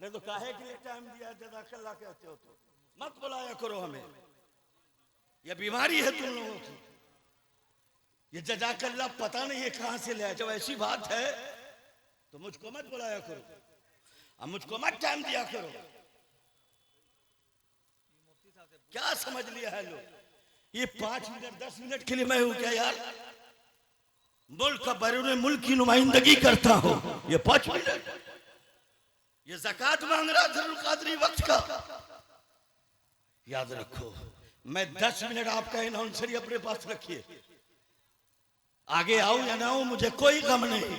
नहीं तो काहे के लिए टाइम दिया जज़ाकल्लाह कहते हो तो मत बुलाया करो हमें। ये बीमारी है तुम लोगों की। ये जज़ाकल्लाह पता नहीं है कहां से ले। जब ऐसी बात है तो मुझको मत बुलाया करो, अब मुझको मत टाइम दिया करो। क्या समझ लिया है लोग? ये 5 मिनट 10 मिनट के लिए मैं हूं क्या यार? मुल्क का बैरून मुल्क की नुमाइंदगी करता हूं। ये 5 मिनट ये ज़कात मांग रहा था कादरी वक्त का। याद रखो, मैं 10 मिनट आपका अनाउंसर अपने पास रखिए। आगे आऊं या ना आऊं मुझे कोई गम नहीं।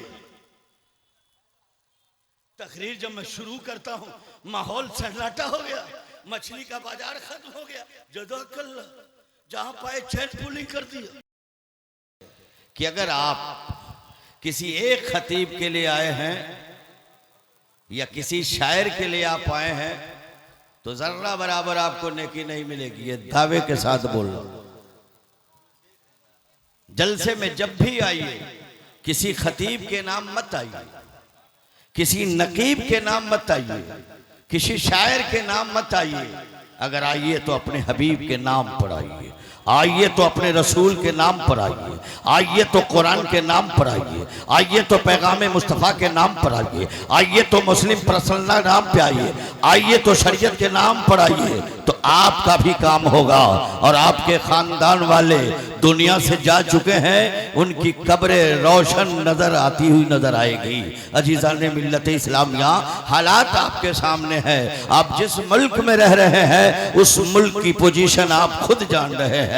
तकरीर जब मैं शुरू करता हूं माहौल सन्नाटा हो गया, मछली का बाजार खत्म हो गया। जज़ाकल्लाह जहां पाए चैन पुलिंग कर दिया। कि अगर आप किसी एक खतीब के लिए आए हैं या किसी शायर के लिए आप आए हैं तो जर्रा बराबर आपको नेकी नहीं मिलेगी। ये दावे के साथ बोल रहा हूं। जलसे में जब भी आइए किसी खतीब के नाम मत आइए, किसी नकीब के नाम मत आइए, किसी शायर के नाम मत आइए। अगर आइए तो अपने हबीब के नाम पर आइए, आइए तो अपने रसूल के नाम पर आइए, आइए तो कुरान के नाम पर आइए, आइए तो पैगाम मुस्तफ़ा के नाम पर आइए, आइए तो मुस्लिम पर्सनल नाम पे आइए, आइए तो शरीयत के नाम पर आइए। तो आपका भी काम होगा और आपके खानदान वाले दुनिया से जा चुके हैं, उनकी कब्रें रोशन नजर आती हुई नजर आएगी। अजीज़ान मिल्लत इस्लामिया, हालात आपके सामने है। आप जिस मुल्क में रह रहे हैं उस मुल्क की पोजीशन आप खुद जान रहे हैं।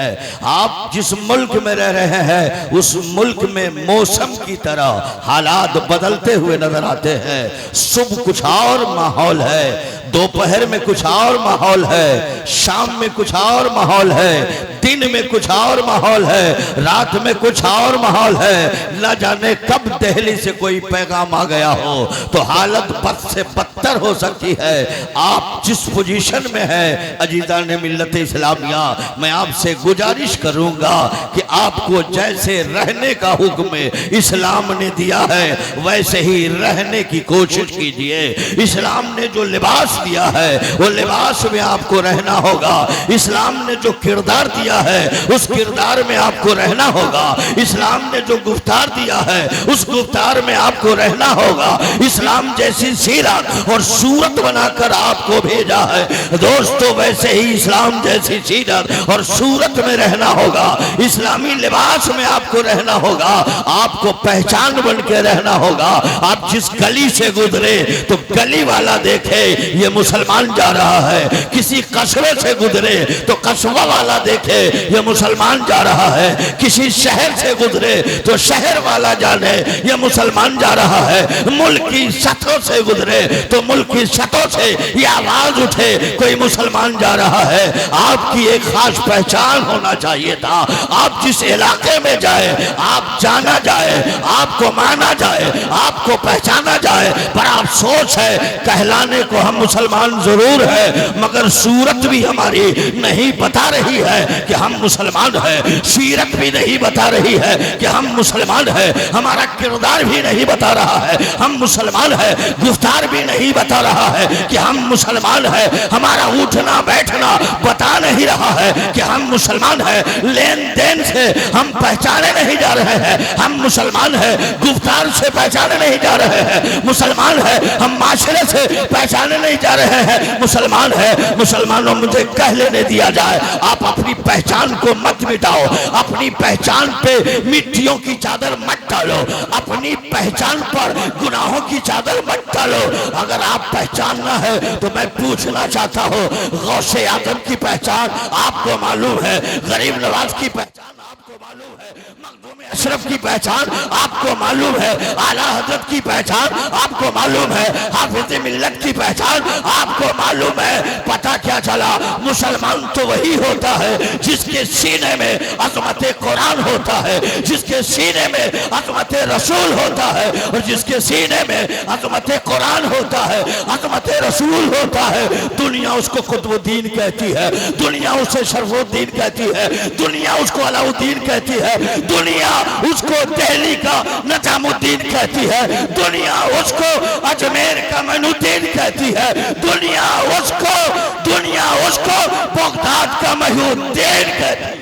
आप जिस मुल्क में रह रहे हैं उस मुल्क में मौसम की तरह हालात बदलते हुए नजर आते हैं। सुबह कुछ और माहौल है, दोपहर में कुछ और माहौल है, शाम में कुछ और माहौल है, दिन में कुछ और माहौल है, रात में कुछ और माहौल है। न जाने कब दिल्ली से कोई पैगाम आ गया हो तो हालत बद से बदतर हो सकती है। आप जिस पोजीशन में है अजीज़ान मिल्लत इस्लामिया, मैं आपसे गुजारिश करूंगा कि आपको जैसे रहने का हुक्म इस्लाम ने दिया है वैसे ही रहने की कोशिश कीजिए। इस्लाम ने जो लिबास दिया है वो लिबास में आपको रहना होगा। इस्लाम ने जो किरदार दिया है उस किरदार में आपको रहना होगा। इस्लाम ने जो गुफ्तार दिया है उस गुफ्तार में आपको रहना होगा। इस्लाम जैसी सीरत और सूरत बनाकर आपको भेजा है दोस्तों, वैसे ही इस्लाम जैसी सीरत और सूरत में रहना होगा। इस्लामी लिबास में आपको रहना होगा। आपको पहचान बन के रहना होगा। आप जिस गली से गुजरे तो गली वाला देखे ये मुसलमान जा रहा है, किसी कस्बे से गुजरे तो कस्बा वाला देखे ये मुसलमान जा रहा है, किसी शहर से गुजरे तो शहर वाला जाने ये मुसलमान जा रहा है, मुल्क की सतहों से गुजरे तो मुल्क की सतहों से ये आवाज उठे कोई मुसलमान जा रहा है। आपकी एक खास पहचान होना चाहिए था। आप जिस इलाके में जाए आप जाना जाए, आपको माना जाए, आपको पहचाना जाए। पर अफसोस है कहलाने को हम मुसलमान जरूर है मगर सूरत भी हमारी नहीं बता रही है कि हम मुसलमान हैं। सीरत भी नहीं बता रही है कि हम मुसलमान हैं। हमारा किरदार भी नहीं बता रहा है हम मुसलमान हैं। गुफ्तार भी नहीं बता रहा है कि हम मुसलमान हैं। हमारा उठना बैठना बता नहीं रहा है कि हम मुसलमान हैं। लेन देन से हम पहचाने नहीं जा रहे हैं हम मुसलमान हैं। गुफ्तार से पहचाने नहीं जा रहे हैं मुसलमान हैं। हम माशरे से पहचाने नहीं जा रहे हैं मुसलमान हैं। मुसलमानों मुझे कह लेने दिया जाए, आप अपनी पहचान को मत मिटाओ, अपनी पहचान पे मिट्टियों की चादर मत डालो, अपनी पहचान पर गुनाहों की चादर मत डालो। अगर आप पहचानना है तो मैं पूछना चाहता हूँ, गौसे आजम की पहचान आपको मालूम है, गरीब नवाज की पहचान आपको मालूम है, मखदूम अशरफ की पहचान आपको मालूम है, आला हजरत की पहचान आपको मालूम है, हाफिज मिल्लत की पहचान आपको मालूम है। पता क्या चला, मुसलमान तो वही होता है जिसके सीने में अज़मत कुरान होता है, जिसके सीने में अज़मत रसूल होता है और जिसके सीने में अज़मत कुरान होता है, अज़मत रसूल होता है। दुनिया उसको कुतुबुद्दीन कहती है, दुनिया उसे शरफुद्दीन कहती है, दुनिया उसको अलाउद्दीन कहती है, दुनिया उसको दिल्ली का निजामुद्दीन कहती है, दुनिया उसको अजमेर का मइनुद्दीन कहती है, दुनिया उसको बगदाद का महीउद्दीन कहती है।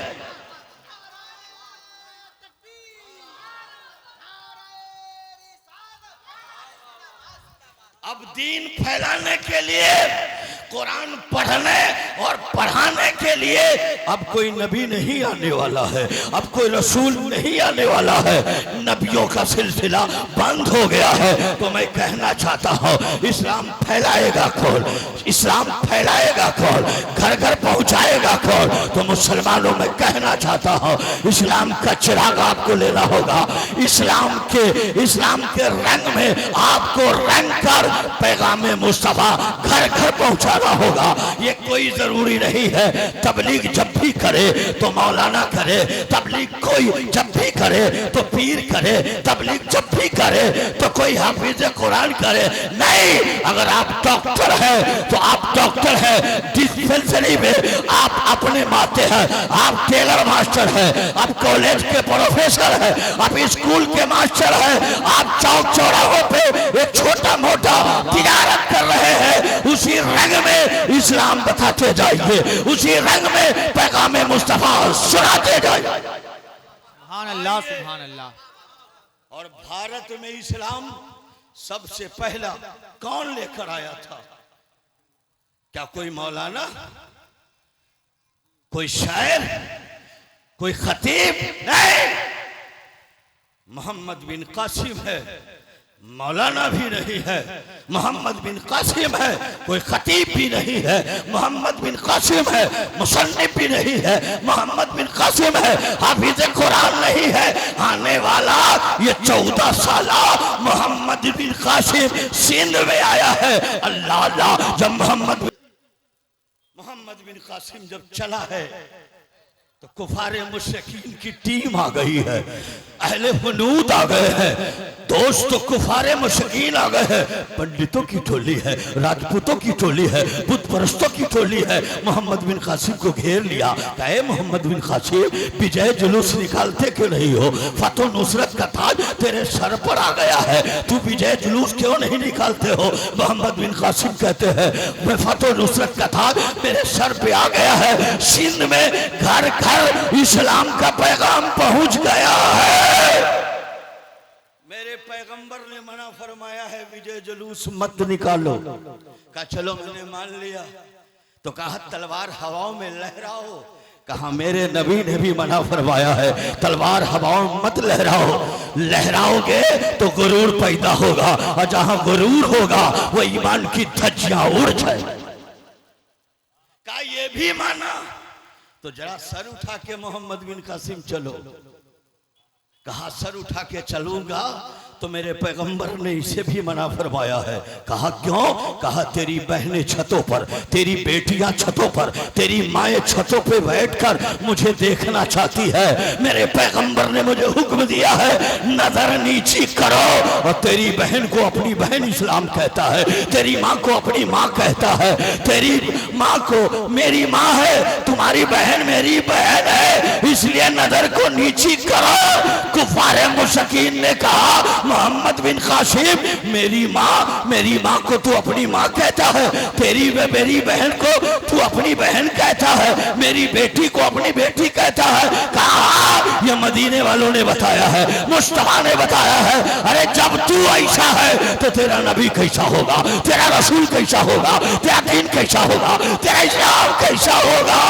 अब दीन फैलाने के लिए, कुरान पढ़ने और पढ़ाने के लिए अब कोई नबी नहीं आने वाला है, अब कोई रसूल नहीं आने वाला है, नबियों का सिलसिला बंद हो गया है। तो मैं कहना चाहता हूँ, इस्लाम फैलाएगा कौन? इस्लाम फैलाएगा कौन? घर घर पहुँचाएगा कौन? तो मुसलमानों में कहना चाहता हूँ, इस्लाम का चिराग आपको लेना होगा, इस्लाम के रंग में आपको रंग कर पैगाम मुस्तफा घर घर पहुँचाना होगा। ये कोई जरूरी नहीं है तबलीग जब भी करे तो मौलाना करे, तबलीग कोई जब भी करे तो पीर करे, तबलीग जब भी करे तो कोई हाफिज कुरान करे। नहीं, अगर आप डॉक्टर हैं तो आप डॉक्टर हैं, डिस्पेंसरी में आप अपने माते हैं, आप टेलर मास्टर हैं, आप कॉलेज के प्रोफेसर हैं, आप स्कूल के मास्टर हैं, आप चौक चौराहों पे एक छोटा मोटा तिजारत कर रहे हैं, उसी रंग में इस्लाम बताते जाइए, उसी रंग में पैगाम मुस्तफा सुनाते जाइए। सुभान अल्लाह, सुभान अल्लाह। और भारत में इस्लाम सबसे पहला कौन लेकर आया था? क्या कोई मौलाना, कोई शायर, कोई खतीब? नहीं, मोहम्मद बिन कासिम है, मौलाना भी नहीं है, मोहम्मद बिन कासिम है, कोई खतीब भी नहीं है, मोहम्मद बिन कासिम है, मुसन्निफ भी नहीं है, मोहम्मद बिन कासिम है, हाफिज कुरान नहीं है। आने वाला ये 14 साला मोहम्मद बिन कासिम सिंध में आया है। अल्लाह अल्लाह, जब मोहम्मद बिन कासिम जब चला है तो कुफारे मुशरिकीन की टीम आ गई है, अहले हुनूद आ गए हैं, दोस्त तो कुफारे मुशरिकीन आ गए हैं, पंडितों की टोली है, राजपूतों की टोली है, बुत परस्तों की टोली है। मोहम्मद बिन कासिम को घेर लिया, कहे मोहम्मद बिन कासिम विजय जुलूस निकालते क्यों नहीं हो? फतह नुसरत का ताज तेरे सर पर आ गया है, तू विजय जुलूस क्यों नहीं निकालते हो? मोहम्मद बिन कासिम कहते हैं, मैं फतह नुसरत का ताज मेरे सर पे आ गया है, सिंध में घर घर इस्लाम का पैगाम पहुंच गया है। मेरे पैगंबर ने मना फरमाया है विजय जुलूस मत निकालो। कहा चलो मैंने मान लिया, तो कहा तलवार हवाओं में लहराओ। कहा मेरे नबी ने भी मना फरमाया है तलवार हवाओं में मत लहराओ, लहराओगे तो गुरूर पैदा होगा, और जहां गुरूर होगा वो ईमान की धज्जियां उड़ जाए। कहा ये भी माना, तो जरा सर उठा के मोहम्मद बिन कासिम चलो। कहा सर उठा के चलूंगा तो मेरे पैगंबर ने इसे भी मना फरमाया है। कहा क्यों? कहा तेरी बहनें छतों पर, तेरी बेटियां छतों पर, तेरी माएँ छतों पे बैठकर मुझे देखना चाहती है। मेरे पैगंबर ने मुझे हुक्म दिया है नजर नीची करो। और तेरी बहन को अपनी बहन इस्लाम कहता है, तेरी माँ को अपनी माँ कहता है, तेरी माँ को मेरी माँ है, तुम्हारी बहन मेरी बहन है, इसलिए नजर को नीची करो। कुफारे मुशरिकीन ने कहा मोहम्मद बिन कासिम मेरी माँ को तू अपनी माँ कहता है, तेरी व मेरी बहन को तू अपनी बहन कहता है, मेरी बेटी को अपनी बेटी कहता है। कहा ये मदीने वालों ने बताया है, मुस्तफा ने बताया है। अरे जब तू ऐसा है तो तेरा नबी कैसा होगा, तेरा रसूल कैसा होगा, तेरा दीन कैसा होगा, तेरा इस्लाम कैसा होगा?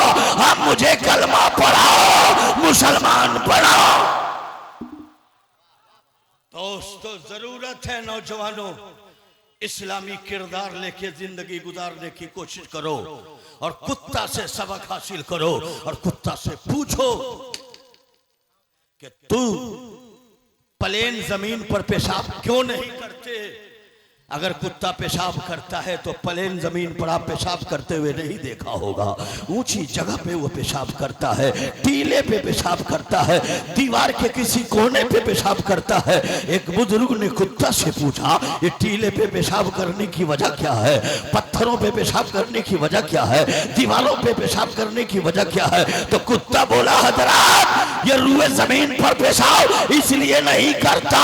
अब मुझे कलमा पढ़ाओ, मुसलमान बनाओ। दोस्तों जरूरत है नौजवानों, इस्लामी किरदार लेके जिंदगी गुजारने की कोशिश करो, और कुत्ता से सबक हासिल करो, और कुत्ता से पूछो कि तू प्लेन जमीन पर पेशाब क्यों नहीं करते? अगर कुत्ता पेशाब करता है तो प्लेन जमीन पर आप पेशाब करते हुए नहीं देखा होगा, ऊंची जगह पे वो पेशाब करता है, टीले पे पेशाब करता है, दीवार के किसी कोने पे पेशाब करता है। एक बुजुर्ग ने कुत्ता से पूछा ये टीले पे पेशाब करने की वजह क्या है, पत्थरों पे पेशाब करने की वजह क्या है, दीवारों पे पेशाब करने की वजह क्या है? तो कुत्ता बोला हजरात ये रुए जमीन पर पेशाब इसलिए नहीं करता,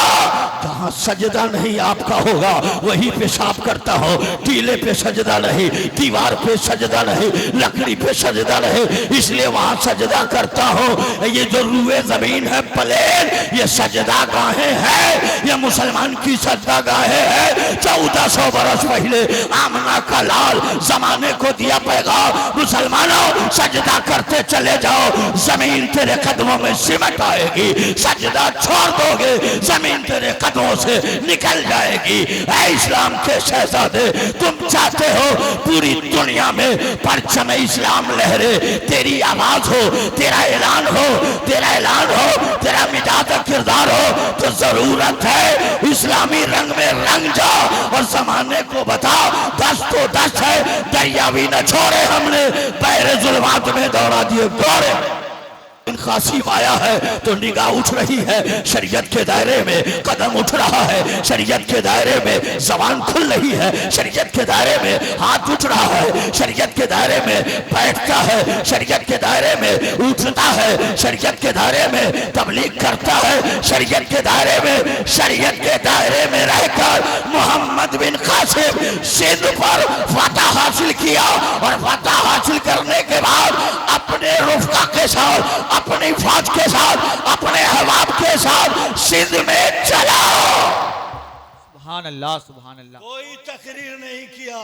जहां सजदा नहीं आपका होगा वही पेशाब करता हो। टीले पे सजदा नहीं, दीवार पे सजदा नहीं, लकड़ी पे सजदा नहीं, इसलिए वहां सजदा करता हो। ये जो रुए जमीन है प्लेन, ये सजदा गाहें हैं, ये मुसलमान की सजदा गाहें हैं। 1400 बरस पहले आमना का लाल जमाने को दिया पैगाम, मुसलमानों सजदा करते चले जाओ, जमीन तेरे कदमों में सिमट आएगी। सजदा छोड़ दोगे, जमीन तेरे कदमों से निकल जाएगी। ऐ इस्लाम के शहजादे, तुम चाहते हो पूरी दुनिया में परचम इस्लाम लहरे, तेरी आवाज हो, तेरा ऐलान हो, तेरा ऐलान हो, तेरा मिजाज किरदार हो, तो जरूरत है इस्लामी रंग में रंग जाओ और जमाने को बताओ 10 तो 10 है, दरिया भी न छोड़े हमने, पैरे जुल्मात में दौड़ा दिए गोरे। कासिम आया है तो निगाह उठ रही है, शरीयत के दायरे में कदम उठ रहा है, शरीयत के दायरे में जबान खुल रही है, शरीयत के दायरे में हाथ उठ रहा है, शरीयत के दायरे में बैठता है, शरीयत के दायरे में उठता है, शरीयत के दायरे में तबलीग करता है, शरीयत के दायरे में, शरीयत के दायरे में रहकर मोहम्मद बिन कासिम सिंध पर फतह हासिल किया और फतह हासिल करने के बाद अपने रुफका के साथ, अपनी फौज के साथ, अपने अहबाब के साथ सिंध में चला। सुभान अल्लाह, सुभान अल्लाह। कोई तकरीर नहीं किया,